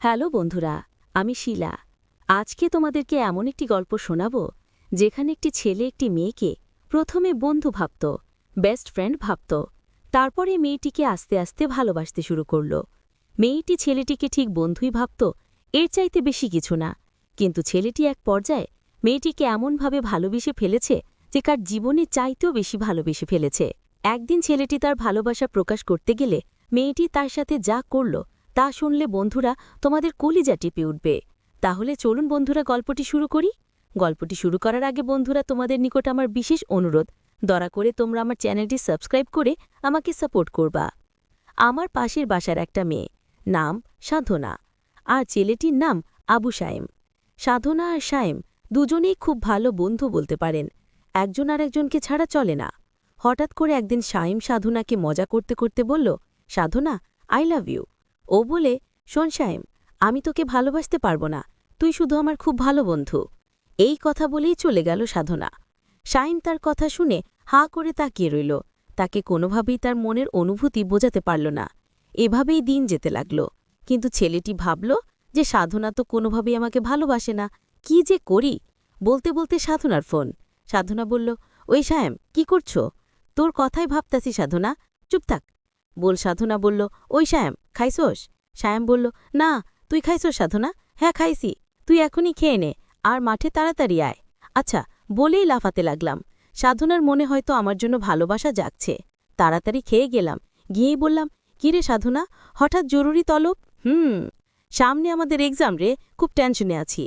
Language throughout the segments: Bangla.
হ্যালো বন্ধুরা, আমি শিলা। আজকে তোমাদেরকে এমন একটি গল্প শোনাব যেখানে একটি ছেলে একটি মেয়েকে প্রথমে বন্ধু ভাবত, বেস্ট ফ্রেন্ড ভাবত। তারপরে মেয়েটিকে আস্তে আস্তে ভালোবাসতে শুরু করল। মেয়েটি ছেলেটিকে ঠিক বন্ধুই ভাবত, এর চাইতে বেশি কিছু না। কিন্তু ছেলেটি এক পর্যায়ে মেয়েটিকে এমনভাবে ভালোবেসে ফেলেছে যে কার জীবনে চাইতেও বেশি ভালোবেসে ফেলেছে। একদিন ছেলেটি তার ভালোবাসা প্রকাশ করতে গেলে মেয়েটি তার সাথে যা করল তা শুনলে বন্ধুরা তোমাদের কলিজা টিপে উঠবে। তাহলে চলুন বন্ধুরা গল্পটি শুরু করি। গল্পটি শুরু করার আগে বন্ধুরা তোমাদের নিকট আমার বিশেষ অনুরোধ, দয়া করে তোমরা আমার চ্যানেলটি সাবস্ক্রাইব করে আমাকে সাপোর্ট করবা। আমার পাশের বাসার একটা মেয়ে, নাম সাধনা, আর ছেলেটির নাম আবু সায়েম। সাধনা আর সায়েম দুজনেই খুব ভালো বন্ধু বলতে পারেন, একজন আর একজনকে ছাড়া চলে না। হঠাৎ করে একদিন সায়েম সাধনাকে মজা করতে করতে বলল, সাধনা, আই লাভ ইউ। ও বলে, শোন সায়েম, আমি তোকে ভালোবাসতে পারব না, তুই শুধু আমার খুব ভালো বন্ধু। এই কথা বলেই চলে গেল সাধনা। সায়েম তার কথা শুনে হাঁ করে তাকিয়ে রইল, তাকে কোনোভাবেই তার মনের অনুভূতি বোঝাতে পারল না। এভাবেই দিন যেতে লাগল। কিন্তু ছেলেটি ভাবল যে সাধনা তো কোনোভাবেই আমাকে ভালোবাসে না, কি যে করি। বলতে বলতে সাধনার ফোন। সাধনা বলল, ওই সায়েম, কি করছো? তোর কথাই ভাবতাছি সাধনা, চুপ থাক। বল। সাধনা বলল, ওই সায়েম, খাইছোস? সায়েম বলল, না, তুই খাইছোস সাধনা? হ্যাঁ খাইছি, তুই এখনই খেয়ে নে, আর মাঠে তাড়াতাড়ি আয়। আচ্ছা, বলেই লাফাতে লাগলাম। সাধনার মনে হয়তো আমার জন্য ভালোবাসা জাগছে। তাড়াতাড়ি খেয়ে গেলাম, গিয়েই বললাম, কিরে সাধনা, হঠাৎ জরুরি তলব? সামনে আমাদের এক্সাম রে, খুব টেনশনে আছি।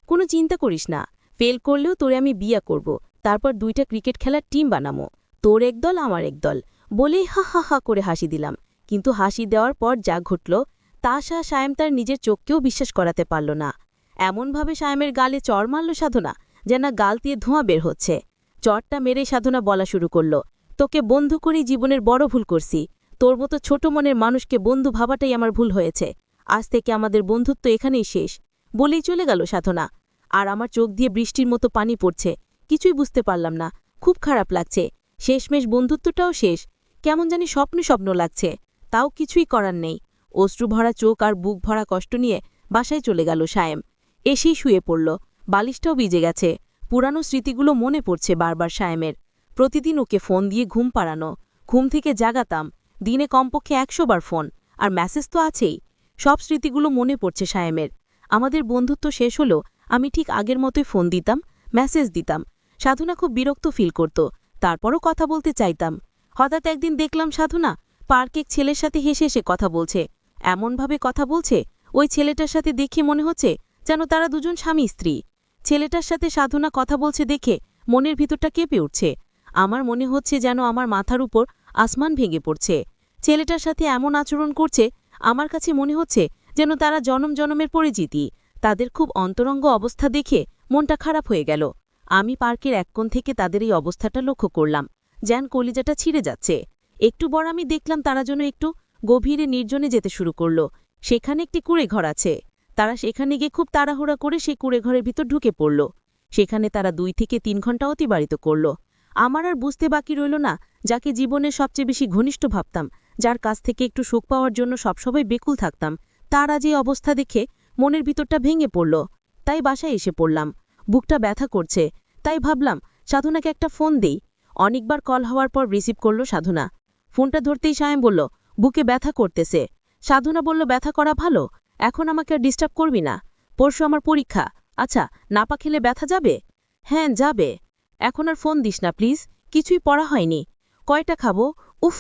কোনো চিন্তা করিস না, ফেল করলেও তোরে আমি বিয়া করব, তারপর 2টা ক্রিকেট খেলার টিম বানামো, তোর এক দল আমার এক দল। বলেই হা হা হা করে হাসি দিলাম। কিন্তু হাসি দেওয়ার পর যা ঘটল তা সায়েম তার নিজের চোখকেও বিশ্বাস করাতে পারল না। এমনভাবে সায়েমের গালে চড় মারল সাধনা, যেন গাল দিয়ে ধোঁয়া বের হচ্ছে। চড়টা মেরে সাধনা বলা শুরু করল, তোকে বন্ধু করেই জীবনের বড় ভুল করছি। তোর মতো ছোট মনের মানুষকে বন্ধু ভাবাটাই আমার ভুল হয়েছে। আজ থেকে আমাদের বন্ধুত্ব এখানেই শেষ। বলেই চলে গেল সাধনা। আর আমার চোখ দিয়ে বৃষ্টির মতো পানি পড়ছে, কিছুই বুঝতে পারলাম না, খুব খারাপ লাগছে। শেষমেশ বন্ধুত্বটাও শেষ, কেমন জানি স্বপ্ন স্বপ্ন লাগছে। তাও কিছুই করার নেই। অশ্রু ভরা চোখ আর বুক ভরা কষ্ট নিয়ে বাসায় চলে গেল সায়েম। এসেই শুয়ে পড়ল, বালিশটাও ভিজে গেছে। পুরানো স্মৃতিগুলো মনে পড়ছে বারবার সায়েমের। প্রতিদিন ওকে ফোন দিয়ে ঘুম পাড়ানো, ঘুম থেকে জাগাতাম, দিনে কমপক্ষে 100 বার ফোন, আর মেসেজ তো আছেই। সব স্মৃতিগুলো মনে পড়ছে সায়েমের। আমাদের বন্ধুত্ব শেষ হলো, আমি ঠিক আগের মতোই ফোন দিতাম, মেসেজ দিতাম। সাধনা খুব বিরক্ত ফিল করত, তারপরও কথা বলতে চাইতাম। হঠাৎ একদিন দেখলাম সাধনা পার্কে এক ছেলের সাথে হেসে হেসে কথা বলছে। এমনভাবে কথা বলছে, ওই ছেলেটার সাথে দেখে মনে হচ্ছে যেন তারা দুজন স্বামী স্ত্রী। ছেলেটার সাথে সাধনা কথা বলছে দেখে মনের ভিতরটা কেঁপে উঠছে। আমার মনে হচ্ছে যেন আমার মাথার উপর আসমান ভেঙে পড়ছে। ছেলেটার সাথে এমন আচরণ করছে, আমার কাছে মনে হচ্ছে যেন তারা জনম জনমের পরিচিতি। তাদের খুব অন্তরঙ্গ অবস্থা দেখে মনটা খারাপ হয়ে গেল। আমি পার্কের এক কোণ থেকে তাদের এই অবস্থাটা লক্ষ্য করলাম, যেন কলিজাটা ছিঁড়ে যাচ্ছে। একটু বড় আমি দেখলাম তারা যেন একটু গভীরে নির্জনে যেতে শুরু করল। সেখানে একটি কুঁড়ে ঘর আছে। তারা সেখানে গিয়ে খুব তাড়াহুড়া করে সেই কুঁড়ে ঘরের ভিতর ঢুকে পড়ল। সেখানে তারা 2 থেকে 3 ঘন্টা অতিবাহিত করল। আমার আর বুঝতে বাকি রইল না, যাকে জীবনের সবচেয়ে বেশি ঘনিষ্ঠ ভাবতাম, যার কাছ থেকে একটু সুখ পাওয়ার জন্য সবসময় বেকুল থাকতাম, তার আজ এই অবস্থা দেখে মনের ভিতরটা ভেঙে পড়ল। তাই বাসায় এসে পড়লাম। বুকটা ব্যথা করছে, তাই ভাবলাম সাধনাকে একটা ফোন দেই। অনেকবার কল হওয়ার পর রিসিভ করল সাধনা। ফোনটা ধরতেই সায়েম বলল, বুকে ব্যথা করতেছে। সাধনা বলল, ব্যথা করা ভালো, এখন আমাকে আর ডিস্টার্ব করবি না। পরশু আমার পরীক্ষা। আচ্ছা, নাপা খেলে ব্যথা যাবে? হ্যাঁ যাবে। এখন আর ফোন দিস না প্লিজ, কিছুই পড়া হয়নি। কয়টা খাবো? উফ,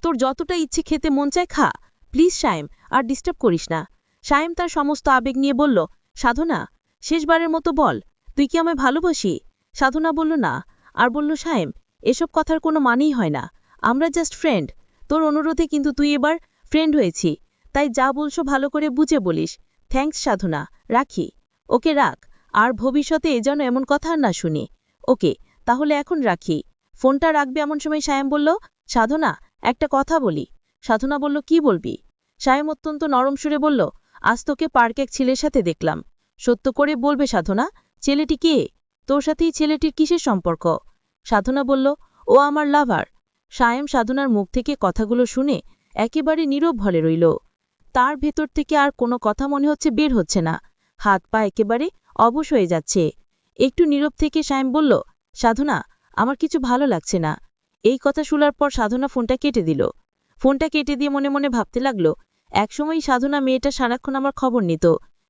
তোর যতটা ইচ্ছে খেতে মন চায় খা, প্লিজ সায়েম, আর ডিস্টার্ব করিস না। সায়েম তার সমস্ত আবেগ নিয়ে বলল, সাধনা, শেষবারের মতো বল, তুই কি আমায় ভালোবাসি? সাধনা বলল না, আর বলল, সায়েম, এসব কথার কোনো মানেই হয় না, আমরা জাস্ট ফ্রেন্ড। তোর অনুরোধে কিন্তু তুই এবার ফ্রেন্ড হয়েছি, তাই যা বলছো ভালো করে বুঝে বলিস। থ্যাঙ্কস সাধনা, রাখি। ওকে রাখ, আর ভবিষ্যতে যেন এমন কথা আর না শুনি। ওকে, তাহলে এখন রাখি। ফোনটা রাখবে এমন সময় সায়েম বলল, সাধনা, একটা কথা বলি। সাধনা বলল, কি বলবি? সায়েম অত্যন্ত নরম সুরে বলল, আজ তোকে পার্কে এক ছেলের সাথে দেখলাম। সত্য করে বলবে সাধনা, ছেলেটি কে? তোর সাথেই ছেলেটির কিসের সম্পর্ক? সাধনা বলল, ও আমার লাভার। সায়েম সাধনার মুখ থেকে কথাগুলো শুনে একেবারে নীরব হলে রইল। তার ভেতর থেকে আর কোনো কথা মনে হচ্ছে বের হচ্ছে না, হাত পা একেবারে অবশ হয়ে যাচ্ছে। একটু নীরব থেকে সায়েম বলল, সাধনা, আমার কিছু ভালো লাগছে না। এই কথা শোনার পর সাধনা ফোনটা কেটে দিল। ফোনটা কেটে দিয়ে মনে মনে ভাবতে লাগলো, একসময়ই সাধনা মেয়েটা সারাক্ষণ আমার খবর নিত,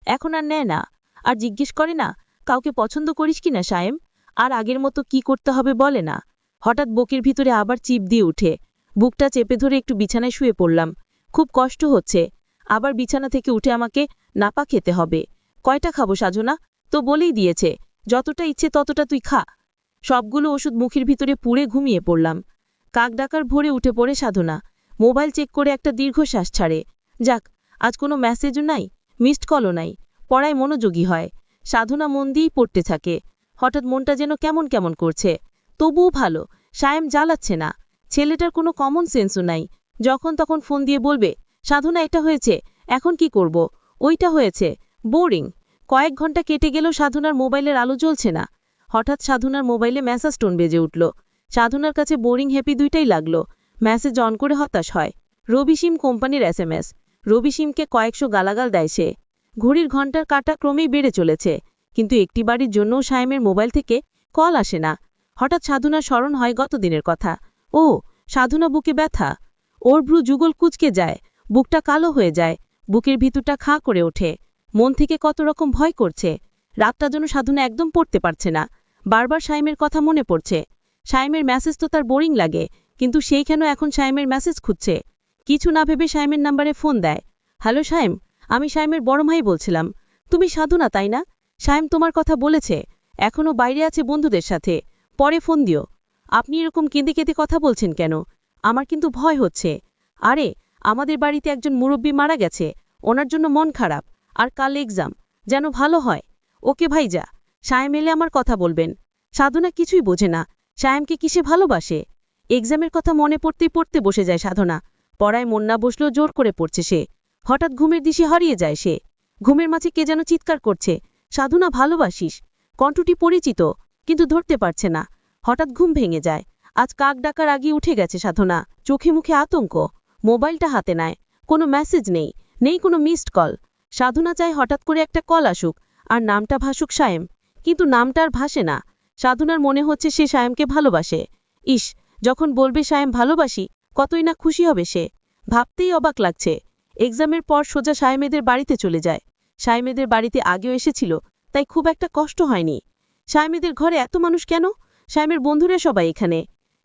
এখন আর নেয় না, আর জিজ্ঞেস করে না কাউকে পছন্দ করিস কিনা সায়েম, আর আগের মতো কি করতে হবে বলে না। হঠাৎ বুকের ভিতরে আবার চিপ দিয়ে উঠে বুকটা চেপে ধরে একটু বিছানায় শুয়ে পড়লাম। খুব কষ্ট হচ্ছে, আবার বিছানা থেকে উঠে আমাকে নাপা খেতে হবে। কয়টা খাবো সাধনা? তো বলেই দিয়েছে, যতটা ইচ্ছে ততটা তুই খা। সবগুলো ওষুধ মুখের ভিতরে পুড়ে ঘুমিয়ে পড়লাম। কাক ডাকার ভোরে উঠে পড়ে সাধনা, মোবাইল চেক করে একটা দীর্ঘশ্বাস ছাড়ে। যাক, আজ কোনো মেসেজও নাই, মিসড কলও নাই, পড়ায় মনোযোগী হয়। সাধনা মন দিয়েই পড়তে থাকে। হঠাৎ মনটা যেন কেমন কেমন করছে। তবুও ভালো, সায়েম জ্বালাচ্ছে না। ছেলেটার কোনো কমন সেন্সও নাই, যখন তখন ফোন দিয়ে বলবে, সাধনা এটা হয়েছে, এখন কি করব, ওইটা হয়েছে। বোরিং। কয়েক ঘন্টা কেটে গেলেও সাধনার মোবাইলের আলো জ্বলছে না। হঠাৎ সাধনার মোবাইলে মেসেজ টোন বেজে উঠল। সাধনার কাছে বোরিং হ্যাপি দুইটাই লাগলো। মেসেজ অন করে হতাশ হয়। রবি সিম কোম্পানির SMS। রবি সিমকে কয়েকশো গালাগাল দেয় সে। ঘড়ির ঘণ্টার কাঁটা ক্রমেই বেড়ে চলেছে, কিন্তু একটি বাড়ির জন্যও সায়েমের মোবাইল থেকে কল আসে না। হঠাৎ সাধনার স্মরণ হয় গতদিনের কথা। ও, সাধনা বুকে ব্যথা। ওর ভ্রু যুগল কুঁচকে যায়, বুকটা কালো হয়ে যায়, বুকের ভিতরটা খাঁ করে ওঠে। মন থেকে কত রকম ভয় করছে। রাতটা যেন সাধনা একদম পড়তে পারছে না। বারবার সায়েমের কথা মনে পড়ছে। সায়েমের মেসেজ তো তার বোরিং লাগে, কিন্তু সেই কেন এখন সায়েমের মেসেজ খুঁজছে। কিছু না ভেবে সায়েমের নাম্বারে ফোন দেয়। হ্যালো সায়েম, আমি সায়েমের বড় ভাই বলছিলাম। তুমি সাধনা তাই না? সায়েম তোমার কথা বলেছে, এখনও বাইরে আছে বন্ধুদের সাথে, পরে ফোন দিও। আপনি এরকম কেঁদে কেঁদে কথা বলছেন কেন? আমার কিন্তু ভয় হচ্ছে। আরে, আমাদের বাড়িতে একজন মুরব্বী মারা গেছে, ওনার জন্য মন খারাপ, আর কাল এক্সাম, যেন ভালো হয়। ওকে ভাইজা, সায়েম এলে আমার কথা বলবেন। সাধনা কিছুই বোঝে না, সায়েমকে কিসে ভালোবাসে। এক্সামের কথা মনে পড়তেই পড়তে বসে যায় সাধনা। পড়ায় মন না বসলেও জোর করে পড়ছে সে। হঠাৎ ঘুমের দিশে হারিয়ে যায় সে। ঘুমের মাঝে কে যেন চিৎকার করছে, সাধনা ভালোবাসিস। কণ্ঠটি পরিচিত, কিন্তু ধরতে পারছে না। হঠাৎ ঘুম ভেঙে যায়। আজ কাক ডাকার আগে উঠে গেছে সাধনা। চোখে মুখে আতঙ্ক। মোবাইলটা হাতে নেয়। কোনো মেসেজ নেই, নেই কোনো মিসড কল। সাধনা চায় হঠাৎ করে একটা কল আসুক, আর নামটা ভাসুক সায়েম, কিন্তু নামটা আর ভাসে না। সাধনার মনে হচ্ছে সে সায়েমকে ভালোবাসে। ইস, যখন বলবে সায়েম ভালোবাসি, কতই না খুশি হবে সে। ভাবতেই অবাক লাগছে। এক্সামের পর সোজা সায়েমেদের বাড়িতে চলে যায়। সায়েমেদের বাড়িতে আগেও এসেছিল, তাই খুব একটা কষ্ট হয়নি। সায়েমেদের ঘরে এত মানুষ কেন? সায়েমের বন্ধুরা সবাই এখানে।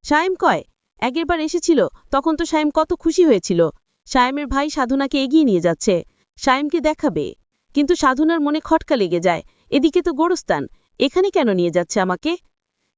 সায়েম কয়, আগেরবার এসেছিল, তখন তো সায়েম কত খুশি হয়েছিল। সায়েমের ভাই সাধনাকে এগিয়ে নিয়ে যাচ্ছে, সায়েমকে দেখাবে। কিন্তু সাধনার মনে খটকা লেগে যায়, এদিকে তো গোরস্থান, এখানে কেন নিয়ে যাচ্ছে আমাকে?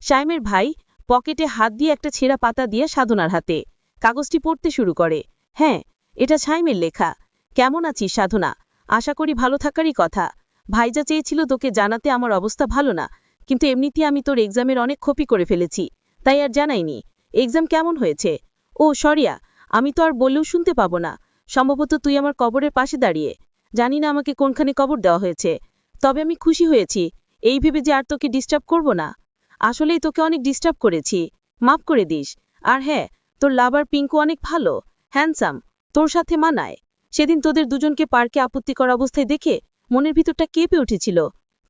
সায়েমের ভাই পকেটে হাত দিয়ে একটা ছেঁড়া পাতা দিয়ে সাধনার হাতে। কাগজটি পড়তে শুরু করে। হ্যাঁ, এটা সায়েমের লেখা। কেমন আছিস সাধনা? আশা করি ভালো থাকারই কথা। ভাইজা চেয়েছিল তোকে জানাতে আমার অবস্থা ভালো না, কিন্তু এমনিতে আমি তোর এক্সামের অনেক ক্ষতি করে ফেলেছি, তাই আর জানাইনি। এক্সাম কেমন হয়েছে? ও সরিয়া, আমি তো আর বললেও শুনতে পাবো না। সম্ভবত তুই আমার কবরের পাশে দাঁড়িয়ে। জানি না আমাকে কোনখানে কবর দেওয়া হয়েছে, তবে আমি খুশি হয়েছি এই ভেবে যে আর তোকে ডিস্টার্ব করব না। আসলেই তোকে অনেক ডিস্টার্ব করেছি, মাফ করে দিস। আর হ্যাঁ, তোর লাভার পিঙ্কু অনেক ভালো, হ্যান্ডসাম, তোর সাথে মানায়। সেদিন তোদের দুজনকে পার্কে আপত্তিকর অবস্থায় দেখে মনের ভিতরটা কেঁপে উঠেছিল।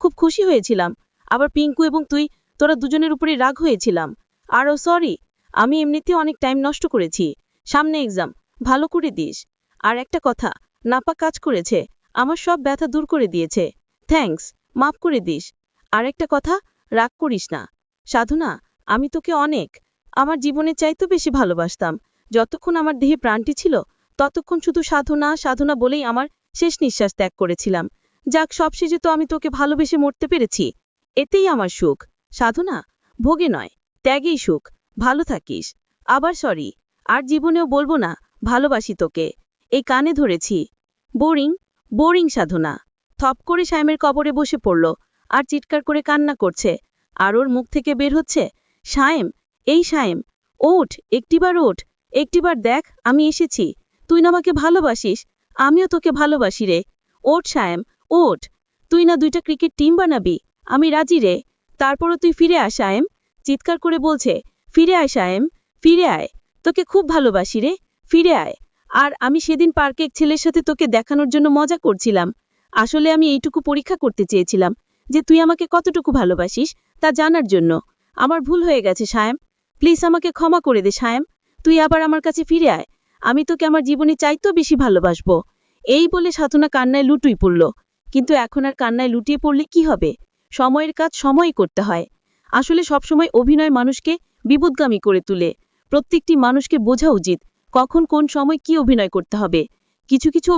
খুব খুশি হয়েছিলাম। আবার পিঙ্কু এবং তুই, তোরা দুজনের উপরে রাগ হয়েছিলাম। আরও সরি, আমি এমনিতে অনেক টাইম নষ্ট করেছি। সামনে এক্সাম, ভালো করে দিস। আর একটা কথা, নাপা কাজ করেছে, আমার সব ব্যথা দূর করে দিয়েছে। থ্যাঙ্কস, মাফ করে দিস। আর একটা কথা, রাগ করিস না। সাধনা, আমি তোকে অনেক, আমার জীবনের চাইতে বেশি ভালোবাসতাম। যতক্ষণ আমার দেহে প্রাণটি ছিল, ততক্ষণ শুধু সাধনা সাধনা বলেই আমার শেষ নিঃশ্বাস ত্যাগ করেছিলাম। যাক, সবশেষে তো আমি তোকে ভালোবেসে মরতে পেরেছি, এতেই আমার সুখ। সাধনা, ভোগে নয়, ত্যাগেই সুখ। ভালো থাকিস। আবার সরি, আর জীবনেও বলবো না ভালোবাসি তোকে। এই কানে ধরেছি। বোরিং, বোরিং সাধনা। থপ করে সায়েমের কবরে বসে পড়ল, আর চিৎকার করে কান্না করছে। আর ওর মুখ থেকে বের হচ্ছে, সায়েম, এই সায়েম, ওঠ, একটিবার ওঠ, একটিবার দেখ আমি এসেছি। তুই না আমাকে ভালোবাসিস, আমিও তোকে ভালোবাসি রে। ওঠ সায়েম, ওঠ। তুই না দুইটা ক্রিকেট টিম বানাবি, আমি রাজি রে। তারপরও তুই ফিরে আয় সায়েম। চিৎকার করে বলছে, ফিরে আয় সায়েম, ফিরে আয়, তোকে খুব ভালোবাসি রে, ফিরে আয়। আর আমি সেদিন পার্কে এক ছেলের সাথে তোকে দেখানোর জন্য মজা করছিলাম। আসলে আমি এইটুকু পরীক্ষা করতে চেয়েছিলাম যে তুই আমাকে কতটুকু ভালোবাসিস তা জানার জন্য। আমার ভুল হয়ে গেছে সায়েম, প্লিজ আমাকে ক্ষমা করে দে সায়েম। তুই আবার আমার কাছে ফিরে আয়, আমি তোকে আমার জীবনে চাইতেও বেশি ভালোবাসবো। এই বলে সাধনা কান্নায় লুটুই পড়ল। কিন্তু এখন আর কান্নায় লুটিয়ে পড়লে কি হবে? সময়ের কাজ সময়ই করতে হয়। আসলে সবসময় অভিনয় মানুষকে বিপদগামী করে তুলে। প্রত্যেকটি মানুষকে বোঝা উচিত কখন কোন সময় কি অভিনয় করতে হবে। কিছু কিছু